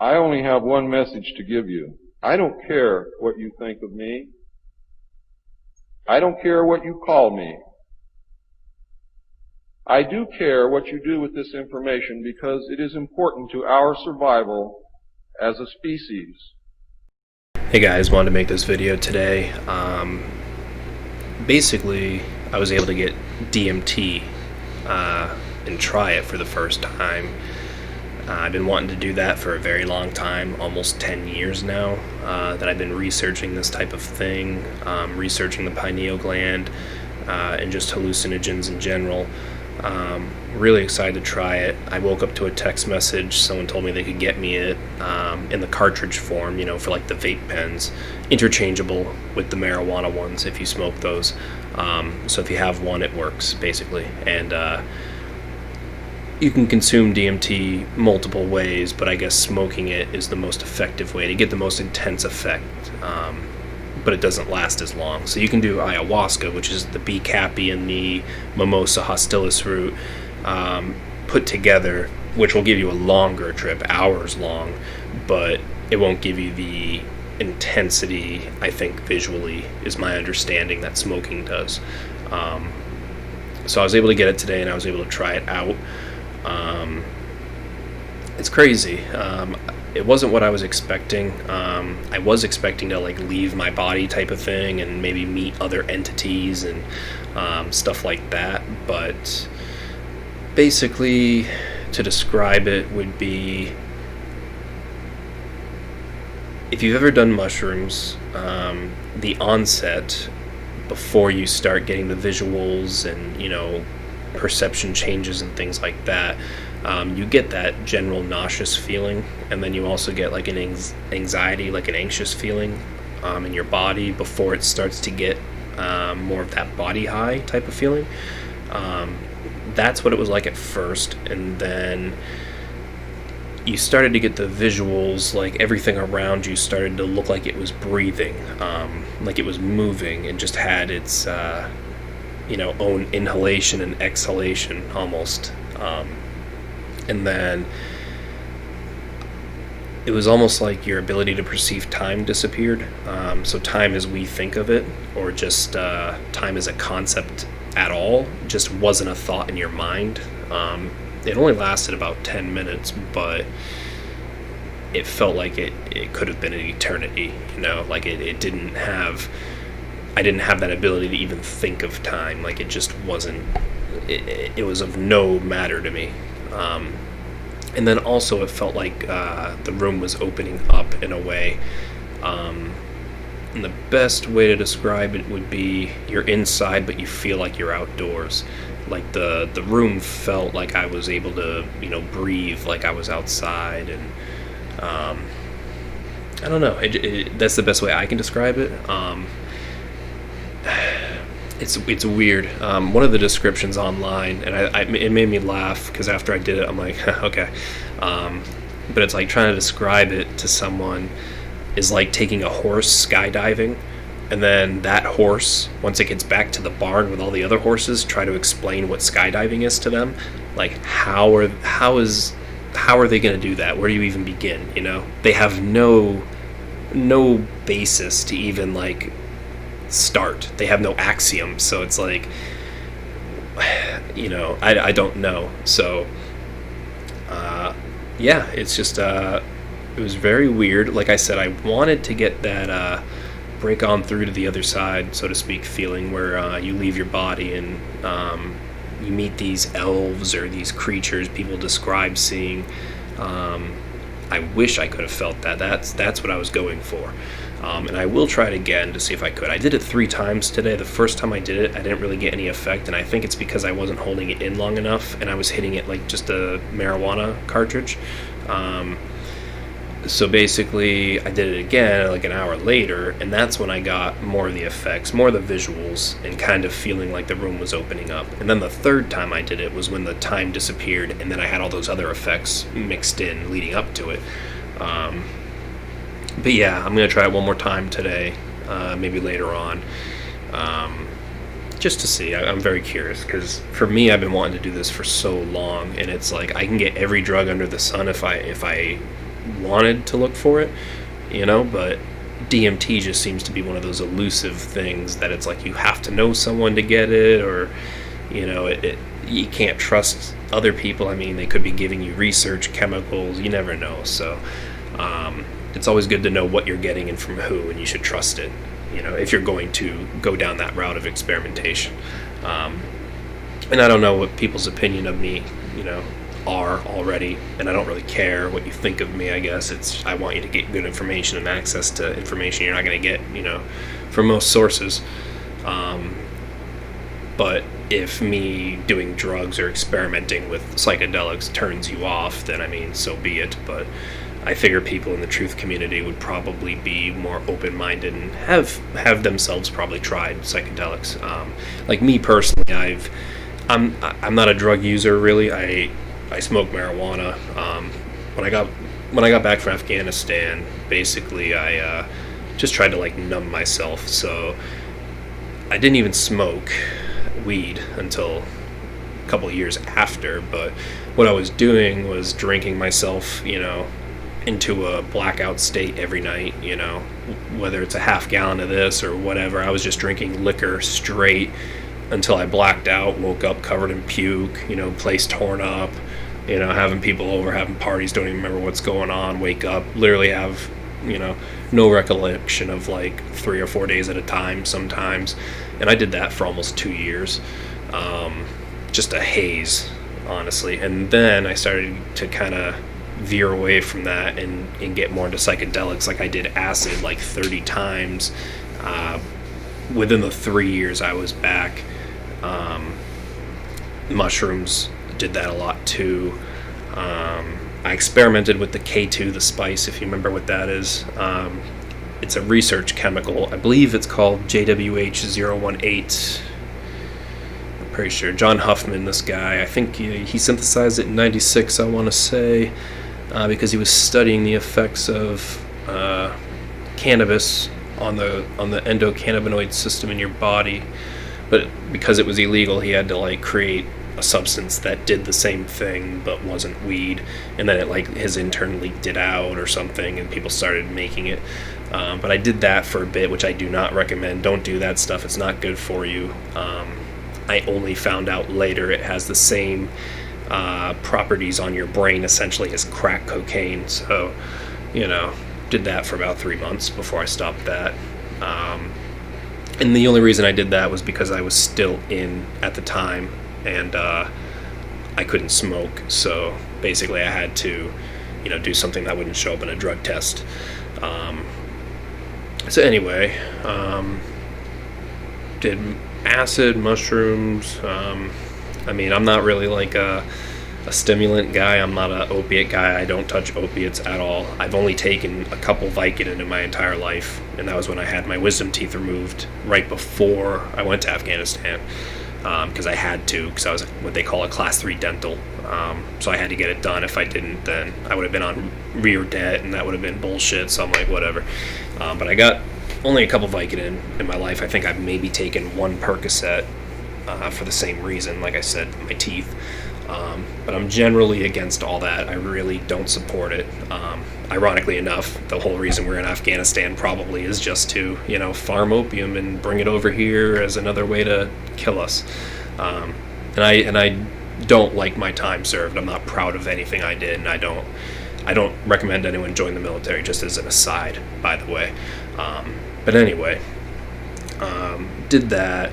I only have one message to give you. I don't care what you think of me. I don't care what you call me. I do care what you do with this information because it is important to our survival as a species. Hey guys, wanted to make this video today. Basically, I was able to get DMT and try it for the first time. I've been wanting to do that for a very long time, almost 10 years now, that I've been researching this type of thing, researching the pineal gland, and just hallucinogens in general. Really excited to try it. I woke up to a text message. Someone told me they could get me it in the cartridge form, for like the vape pens, interchangeable with the marijuana ones if you smoke those. So if you have one, it works basically. And you can consume DMT multiple ways, but I guess smoking it is the most effective way to get the most intense effect. But it doesn't last as long. So you can do ayahuasca, which is the bee cappy and the mimosa hostilis root put together, which will give you a longer trip, hours long, but it won't give you the intensity, I think, visually, is my understanding, that smoking does. So I was able to get it today, and I was able to try it out. It's crazy. It wasn't what I was expecting. I was expecting to leave my body type of thing and maybe meet other entities and stuff like that, but basically to describe it would be, if you've ever done mushrooms, the onset before you start getting the visuals and perception changes and things like that, you get that general nauseous feeling, and then you also get like an anxiety, like an anxious feeling in your body before it starts to get more of that body high type of feeling. That's what it was like at first, and then you started to get the visuals, like everything around you started to look like it was breathing, like it was moving, and just had its own inhalation and exhalation almost. And then it was almost like your ability to perceive time disappeared. So time as we think of it, or just time as a concept at all, just wasn't a thought in your mind. It only lasted about 10 minutes, but it felt like it could have been an eternity, like it didn't have, I didn't have that ability to even think of time. Like it just wasn't, it was of no matter to me. And then also it felt like the room was opening up in a way. And the best way to describe it would be, you're inside but you feel like you're outdoors. Like the room felt like I was able to breathe like I was outside. And I don't know, that's the best way I can describe it. It's weird. One of the descriptions online, and it made me laugh, because after I did it, I'm like, okay. But it's like trying to describe it to someone is like taking a horse skydiving, and then that horse, once it gets back to the barn with all the other horses, try to explain what skydiving is to them. Like, how are they going to do that? Where do you even begin? They have no basis to even start. They have no axiom, so it's like, I don't know. So yeah, it's just it was very weird. Like I said, I wanted to get that break on through to the other side, so to speak, feeling where you leave your body and you meet these elves or these creatures people describe seeing. I wish I could have felt that. That's what I was going for. And I will try it again to see if I could. I did it 3 times today. The first time I did it, I didn't really get any effect, and I think it's because I wasn't holding it in long enough, and I was hitting it like just a marijuana cartridge. So basically, I did it again like an hour later, and that's when I got more of the effects, more of the visuals, and kind of feeling like the room was opening up. And then the third time I did it was when the time disappeared, and then I had all those other effects mixed in leading up to it. But yeah, I'm going to try it one more time today, maybe later on, just to see. I'm very curious, because for me, I've been wanting to do this for so long, and it's like I can get every drug under the sun if I wanted to look for it, but DMT just seems to be one of those elusive things that it's like you have to know someone to get it, or you can't trust other people. I mean, they could be giving you research chemicals, you never know. So it's always good to know what you're getting and from who, and you should trust it, if you're going to go down that route of experimentation. And I don't know what people's opinion of me are already, and I don't really care what you think of me. I guess I want you to get good information and access to information you're not going to get from most sources. But if me doing drugs or experimenting with psychedelics turns you off, then I mean, so be it. But I figure people in the truth community would probably be more open-minded and have themselves probably tried psychedelics. Like me personally, I'm not a drug user really. I smoke marijuana. When I got back from Afghanistan, basically I just tried to numb myself. So I didn't even smoke weed until a couple of years after. But what I was doing was drinking myself, into a blackout state every night. Whether it's a half gallon of this or whatever. I was just drinking liquor straight until I blacked out, woke up covered in puke, place torn up, having people over, having parties, don't even remember what's going on, wake up, literally have, no recollection of 3 or 4 days at a time sometimes. And I did that for almost 2 years. Just a haze, honestly. And then I started to kind of veer away from that and get more into psychedelics. I did acid 30 times. Within the 3 years I was back. Mushrooms, did that a lot too. I experimented with the K2, the spice, if you remember what that is. It's a research chemical. I believe it's called JWH018. I'm pretty sure. John Huffman, this guy, I think he synthesized it in 96, I want to say, because he was studying the effects of cannabis on the endocannabinoid system in your body. But because it was illegal, he had to create a substance that did the same thing but wasn't weed, and then his intern leaked it out or something, and people started making it. But I did that for a bit, which I do not recommend. Don't do that stuff. It's not good for you. I only found out later it has the same properties on your brain essentially as crack cocaine. So, did that for about 3 months before I stopped that. And the only reason I did that was because I was still in at the time, and I couldn't smoke. So basically I had to, do something that wouldn't show up in a drug test. So anyway, did acid, mushrooms. I mean, I'm not really a stimulant guy. I'm not an opiate guy. I don't touch opiates at all. I've only taken a couple Vicodin in my entire life, and that was when I had my wisdom teeth removed right before I went to Afghanistan, because I had to, because I was what they call a class 3 dental. So I had to get it done. If I didn't, then I would have been on rear debt, and that would have been bullshit. So I'm like, whatever. But I got only a couple Vicodin in my life. I think I've maybe taken one Percocet for the same reason, like I said, my teeth. But I'm generally against all that. I really don't support it. Ironically enough, the whole reason we're in Afghanistan probably is just to, farm opium and bring it over here as another way to kill us. And I don't like my time served. I'm not proud of anything I did, and I don't recommend anyone join the military, just as an aside, by the way. But anyway, did that.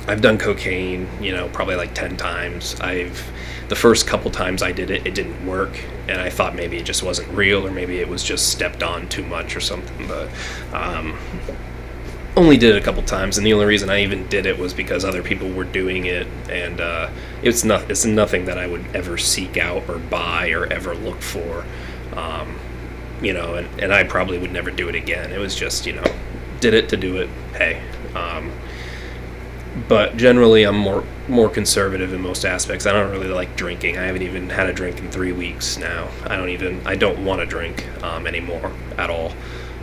I've done cocaine, probably 10 times. The first couple times I did it, it didn't work, and I thought maybe it just wasn't real, or maybe it was just stepped on too much or something, but only did it a couple times, and the only reason I even did it was because other people were doing it, and it's nothing that I would ever seek out or buy or ever look for, and I probably would never do it again. It was just, did it to do it, hey. But generally I'm more conservative in most aspects. I don't really like drinking. I haven't even had a drink in 3 weeks now. I don't want to drink anymore at all.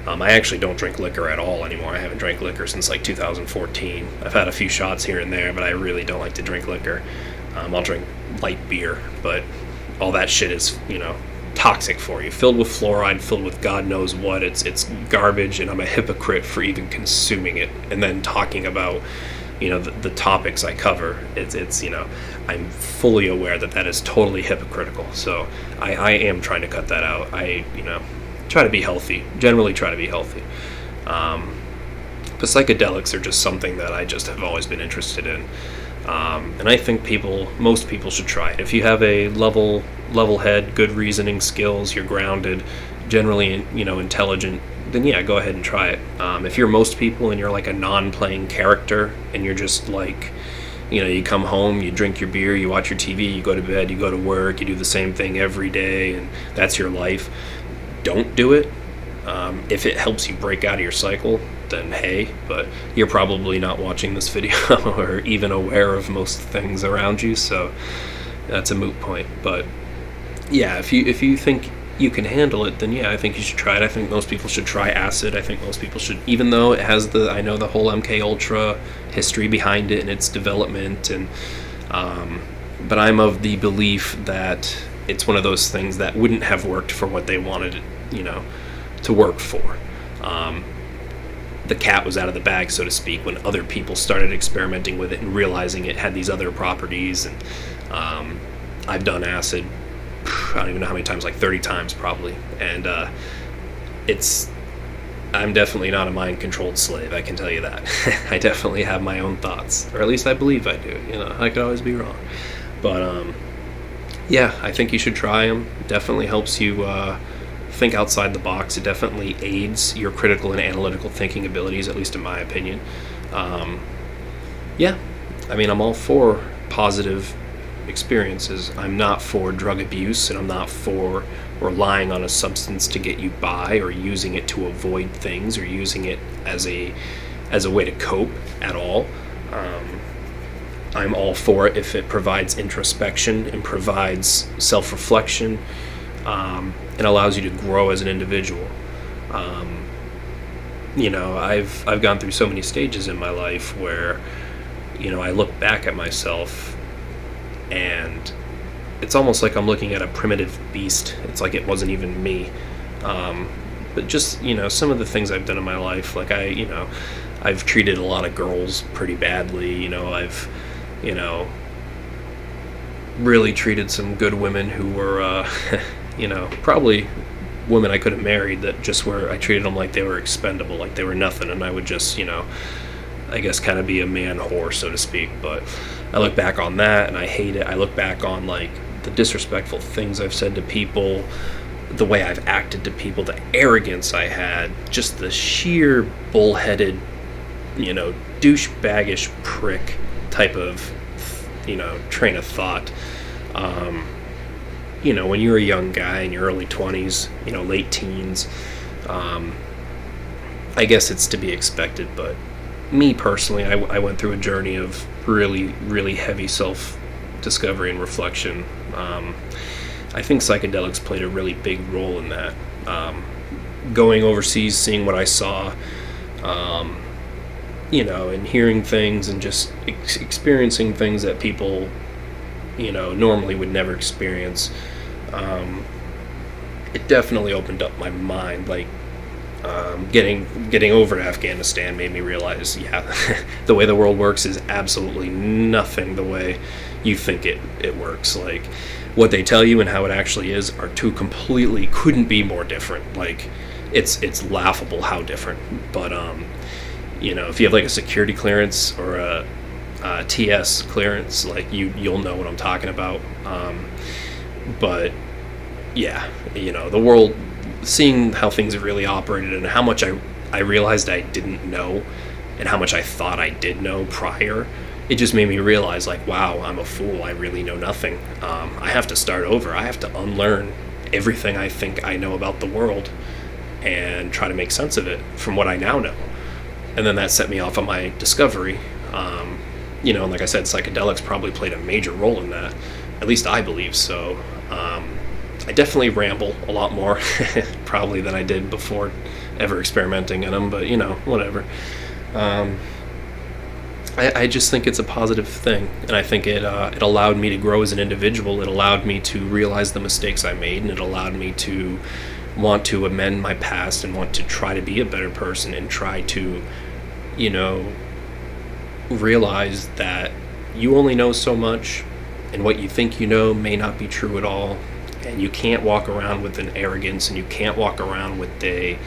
I actually don't drink liquor at all anymore. I haven't drank liquor since 2014. I've had a few shots here and there, but I really don't like to drink liquor. I'll drink light beer, but all that shit is, toxic for you, filled with fluoride, filled with God knows what. It's garbage, and I'm a hypocrite for even consuming it and then talking about the topics I cover. It's I'm fully aware that is totally hypocritical, so I am trying to cut that out. I try to be healthy, generally try to be healthy. But psychedelics are just something that I just have always been interested in, and I think most people should try it. If you have a level head, good reasoning skills, you're grounded, generally intelligent, then yeah, go ahead and try it. If you're most people and you're like a non-playing character and you're just like, you come home, you drink your beer, you watch your TV, you go to bed, you go to work, you do the same thing every day, and that's your life, don't do it. If it helps you break out of your cycle, then hey, but you're probably not watching this video or even aware of most things around you, so that's a moot point. But yeah, if you think you can handle it, then yeah, I think you should try it. I think most people should try acid. I think most people should, even though it has I know the whole MK Ultra history behind it and its development, and but I'm of the belief that it's one of those things that wouldn't have worked for what they wanted it, to work for. The cat was out of the bag, so to speak, when other people started experimenting with it and realizing it had these other properties. And I've done acid, I don't even know how many times, like 30 times probably, and I'm definitely not a mind-controlled slave, I can tell you that. I definitely have my own thoughts, or at least I believe I do. I could always be wrong, but yeah, I think you should try them. It definitely helps you think outside the box. It definitely aids your critical and analytical thinking abilities, at least in my opinion. Yeah, I mean, I'm all for positive experiences. I'm not for drug abuse, and I'm not for relying on a substance to get you by, or using it to avoid things, or using it as a way to cope at all. I'm all for it if it provides introspection and provides self-reflection, and allows you to grow as an individual. I've gone through so many stages in my life where, I look back at myself and it's almost like I'm looking at a primitive beast. It's like it wasn't even me. But just, some of the things I've done in my life, like I've treated a lot of girls pretty badly. I've, really treated some good women who were, probably women I could have married that just I treated them like they were expendable, like they were nothing, and I would just, I guess kind of be a man whore, so to speak. But I look back on that and I hate it. I look back on like the disrespectful things I've said to people, the way I've acted to people, the arrogance I had, just the sheer bullheaded, douchebaggish prick type of, train of thought. When you're a young guy in your early 20s, late teens, I guess it's to be expected. But me personally, I went through a journey of really, really heavy self-discovery and reflection. I think psychedelics played a really big role in that. Going overseas, seeing what I saw, and hearing things and just experiencing things that people, normally would never experience. It definitely opened up my mind. Like, getting over to Afghanistan made me realize, the way the world works is absolutely nothing the way you think it works. Like, what they tell you and how it actually is are two completely, couldn't be more different. Like, it's laughable how different. But if you have like a security clearance or a TS clearance, like you'll know what I'm talking about. But yeah, the world, seeing how things really operated and how much I realized I didn't know and how much I thought I did know prior, it just made me realize, like, wow, I'm a fool. I really know nothing. I have to start over. I have to unlearn everything I think I know about the world and try to make sense of it from what I now know. And then that set me off on my discovery. And like I said, psychedelics probably played a major role in that. At least I believe so. I definitely ramble a lot more probably than I did before ever experimenting in them, but whatever. I just think it's a positive thing, and I think it allowed me to grow as an individual. It allowed me to realize the mistakes I made, and it allowed me to want to amend my past and want to try to be a better person and try to, you know, realize that you only know so much, and what you think you know may not be true at all, and you can't walk around with an arrogance, and you can't walk around with a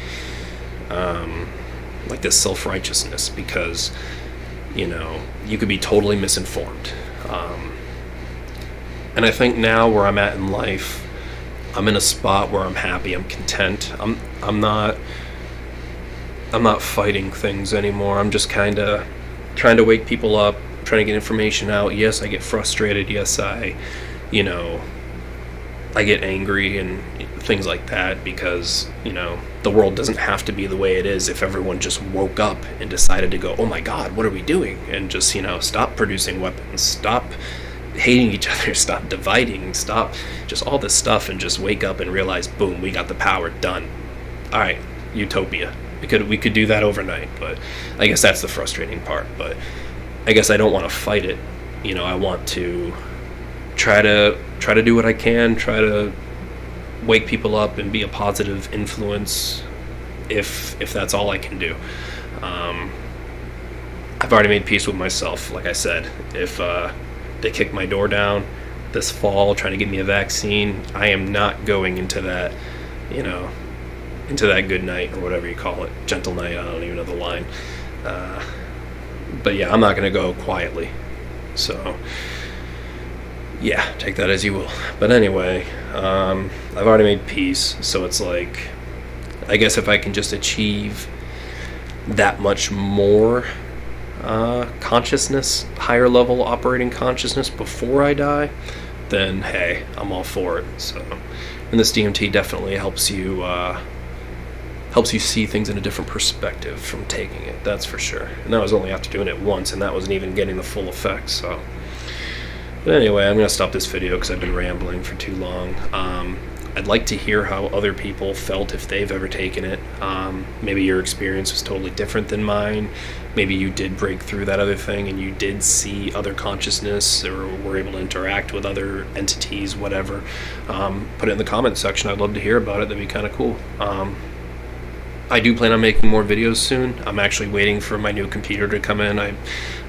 like this self-righteousness, because you know, you could be totally misinformed. And I think now where I'm at in life, I'm in a spot where I'm happy, I'm content. I'm not fighting things anymore. I'm just kind of trying to wake people up, trying to get information out. Yes, I get frustrated. Yes, I get angry and things like that, because, you know, the world doesn't have to be the way it is if everyone just woke up and decided to go, oh my God, what are we doing? And just, you know, stop producing weapons, stop hating each other, stop dividing, stop just all this stuff, and just wake up and realize, boom, we got the power, done. All right, utopia. We could do that overnight, but I guess that's the frustrating part. But I guess I don't want to fight it. You know, I want to try to do what I can, try to wake people up and be a positive influence if that's all I can do. I've already made peace with myself. Like I said, if they kick my door down this fall trying to get me a vaccine, I am not going into that, you know, into that good night, or whatever you call it, gentle night, I don't even know the line. But yeah, I'm not going to go quietly. So yeah, take that as you will. But anyway, I've already made peace, so it's like, I guess if I can just achieve that much more consciousness, higher level operating consciousness before I die, then hey, I'm all for it. So, and this DMT definitely helps you see things in a different perspective from taking it, that's for sure. And that was only after doing it once, and that wasn't even getting the full effects. So, but anyway, I'm going to stop this video because I've been rambling for too long. I'd like to hear how other people felt if they've ever taken it. Maybe your experience was totally different than mine. Maybe you did break through that other thing and you did see other consciousness, or were able to interact with other entities, whatever. Put it in the comments section. I'd love to hear about it. That'd be kind of cool. I do plan on making more videos soon. I'm actually waiting for my new computer to come in.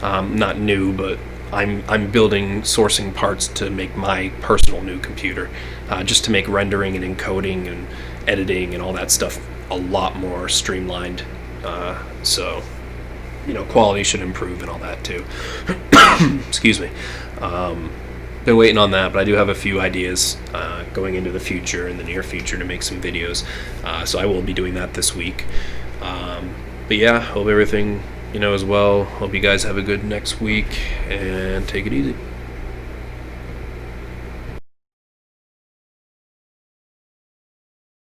Not new, but I'm building sourcing parts to make my personal new computer, just to make rendering and encoding and editing and all that stuff a lot more streamlined. So, you know, quality should improve and all that too. Excuse me. Been waiting on that, but I do have a few ideas going into the future, in the near future, to make some videos. So I will be doing that this week. But yeah, hope everything, you know, as well. Hope you guys have a good next week, and take it easy.